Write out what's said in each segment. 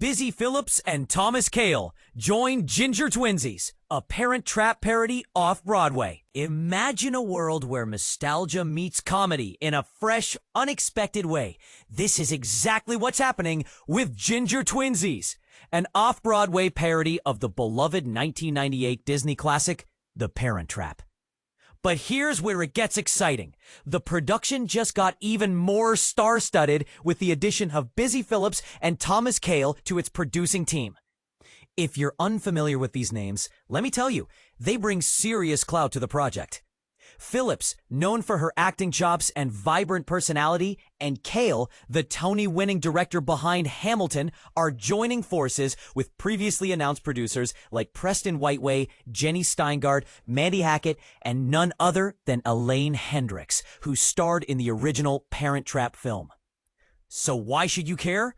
Busy Phillips and Thomas Kail join Ginger Twinsies, a Parent Trap parody off-Broadway. Imagine a world where nostalgia meets comedy in a fresh, unexpected way. This is exactly what's happening with Ginger Twinsies, an off-Broadway parody of the beloved 1998 Disney classic, The Parent Trap. But here's where it gets exciting. The production just got even more star-studded with the addition of Busy Phillips and Thomas Kail to its producing team. If you're unfamiliar with these names, let me tell you, they bring serious clout to the project. Phillips, known for her acting chops and vibrant personality, and Kail, the Tony-winning director behind Hamilton, are joining forces with previously announced producers like Preston Whiteway, Jenny Steingard, Mandy Hackett, and none other than Elaine Hendricks, who starred in the original Parent Trap film. So why should you care?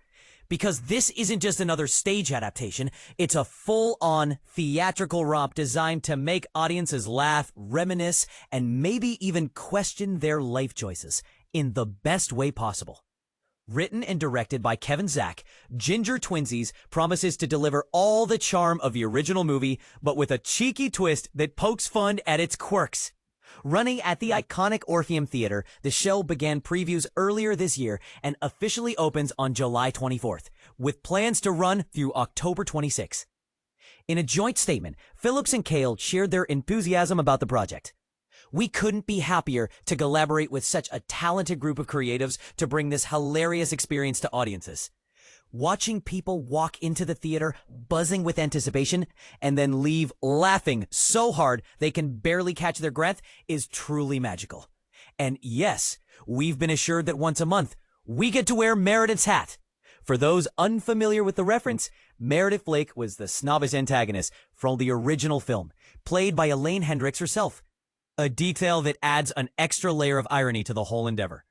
Because this isn't just another stage adaptation, it's a full-on theatrical romp designed to make audiences laugh, reminisce, and maybe even question their life choices in the best way possible. Written and directed by Kevin Zak, Ginger Twinsies promises to deliver all the charm of the original movie, but with a cheeky twist that pokes fun at its quirks. Running at the iconic Orpheum Theatre, the show began previews earlier this year and officially opens on July 24th, with plans to run through October 26th. In a joint statement, Phillips and Kail shared their enthusiasm about the project. "We couldn't be happier to collaborate with such a talented group of creatives to bring this hilarious experience to audiences. Watching people walk into the theater buzzing with anticipation and then leave laughing so hard they can barely catch their breath is truly magical. And yes, we've been assured that once a month, we get to wear Meredith's hat." For those unfamiliar with the reference, Meredith Blake was the snobbish antagonist from the original film, played by Elaine Hendricks herself. A detail that adds an extra layer of irony to the whole endeavor.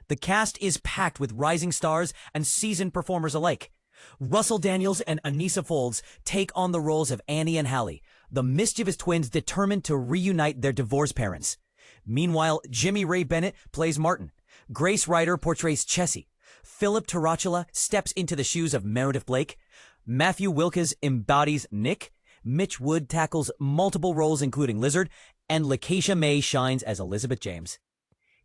The cast is packed with rising stars and seasoned performers alike. Russell Daniels and Aneesa Folds take on the roles of Annie and Hallie, the mischievous twins determined to reunite their divorced parents. Meanwhile, Jimmy Ray Bennett plays Martin. Grace Ryder portrays Chessie. Philip Tarantula steps into the shoes of Meredith Blake. Matthew Wilkes embodies Nick. Mitch Wood tackles multiple roles including Lizard, and Lakeisha May shines as Elizabeth James.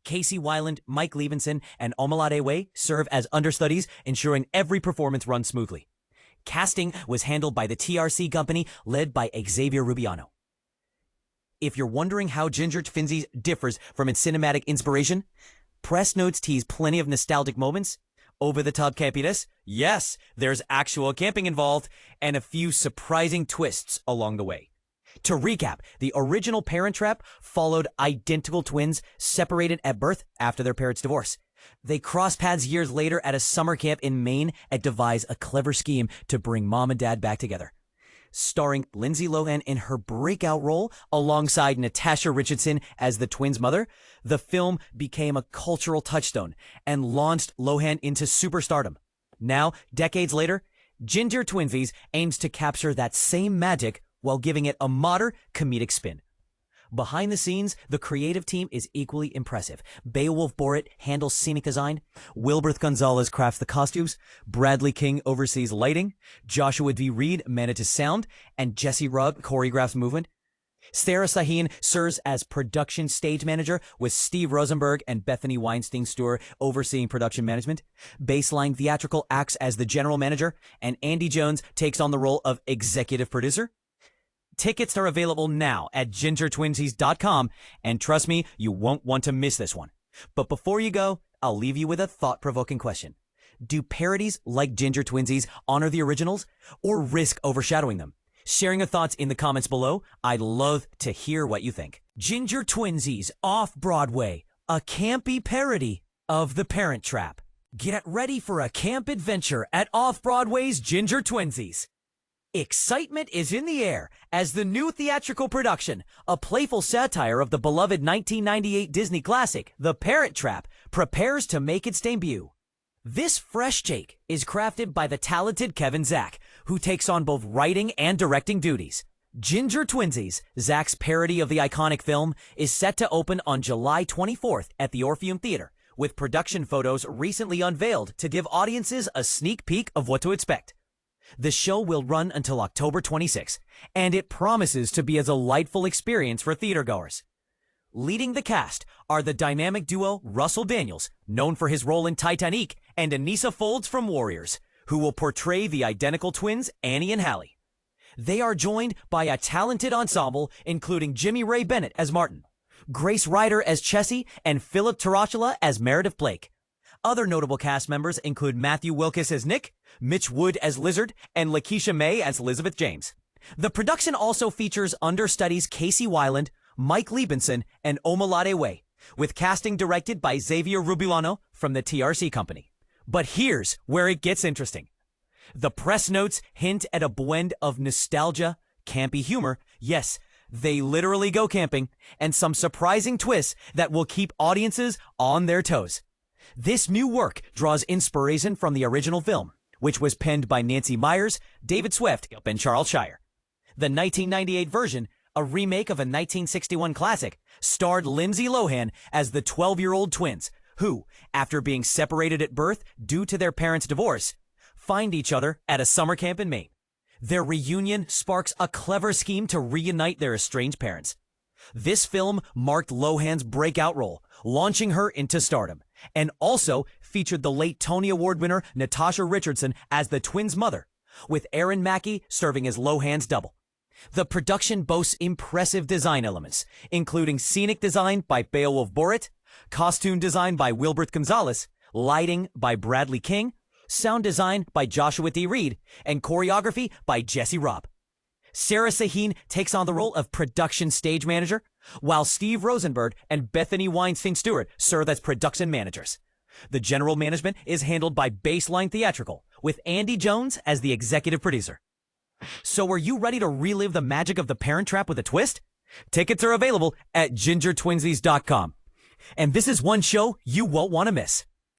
Casey Weiland, Mike Levinson, and Omalade Way serve as understudies, ensuring every performance runs smoothly. Casting was handled by the TRC company, led by Xavier Rubiano. If you're wondering how Ginger Twinsies differs from its cinematic inspiration, press notes tease plenty of nostalgic moments, over-the-top campiness, yes, there's actual camping involved, and a few surprising twists along the way. To recap, the original Parent Trap followed identical twins separated at birth after their parents' divorce. They cross paths years later at a summer camp in Maine and devise a clever scheme to bring mom and dad back together. Starring Lindsay Lohan in her breakout role alongside Natasha Richardson as the twins' mother, the film became a cultural touchstone and launched Lohan into superstardom. Now, decades later, Ginger Twinsies aims to capture that same magic while giving it a modern, comedic spin. Behind the scenes, the creative team is equally impressive. Beowulf Borat handles scenic design, Wilberth Gonzalez crafts the costumes, Bradley King oversees lighting, Joshua D. Reed manages sound, and Jesse Rubb choreographs movement. Sarah Sahin serves as production stage manager, with Steve Rosenberg and Bethany Weinstein-Stewart overseeing production management. Baseline Theatrical acts as the general manager, and Andy Jones takes on the role of executive producer. Tickets are available now at gingertwinsies.com, and trust me, you won't want to miss this one. But before you go, I'll leave you with a thought-provoking question. Do parodies like Ginger Twinsies honor the originals, or risk overshadowing them? Sharing your thoughts in the comments below. I'd love to hear what you think. Ginger Twinsies Off-Broadway, a campy parody of The Parent Trap. Get ready for a camp adventure at Off-Broadway's Ginger Twinsies. Excitement is in the air as the new theatrical production, a playful satire of the beloved 1998 Disney classic, The Parent Trap, prepares to make its debut. This fresh take is crafted by the talented Kevin Zak, who takes on both writing and directing duties. Ginger Twinsies, Zak's parody of the iconic film, is set to open on July 24th at the Orpheum Theatre, with production photos recently unveiled to give audiences a sneak peek of what to expect. The show will run until October 26, and it promises to be a delightful experience for theatergoers. Leading the cast are the dynamic duo Russell Daniels, known for his role in Titanic, and Aneesa Folds from Warriors, who will portray the identical twins Annie and Hallie. They are joined by a talented ensemble including Jimmy Ray Bennett as Martin, Grace Ryder as Chessie, and Philip Tarantula as Meredith Blake. Other notable cast members include Matthew Wilkes as Nick, Mitch Wood as Lizard, and Lakeisha May as Elizabeth James. The production also features understudies Casey Weiland, Mike Liebenson, and Omalade Way, with casting directed by Xavier Rubulano from the TRC Company. But here's where it gets interesting. The press notes hint at a blend of nostalgia, campy humor, yes, they literally go camping, and some surprising twists that will keep audiences on their toes. This new work draws inspiration from the original film, which was penned by Nancy Meyers, David Swift, and Charles Shire. The 1998 version, a remake of a 1961 classic, starred Lindsay Lohan as the 12-year-old twins, who, after being separated at birth due to their parents' divorce, find each other at a summer camp in Maine. Their reunion sparks a clever scheme to reunite their estranged parents. This film marked Lohan's breakout role, launching her into stardom, and also featured the late Tony Award winner Natasha Richardson as the twins' mother, with Aaron Mackey serving as Lohan's double. The production boasts impressive design elements, including scenic design by Beowulf Borit, costume design by Wilbert Gonzalez, lighting by Bradley King, sound design by Joshua D. Reed, and choreography by Jesse Robb. Sarah Sahin takes on the role of production stage manager, while Steve Rosenberg and Bethany Weinstein Stewart serve as production managers. The general management is handled by Baseline Theatrical, with Andy Jones as the executive producer. So are you ready to relive the magic of The Parent Trap with a twist? Tickets are available at gingertwinsies.com. And this is one show you won't want to miss.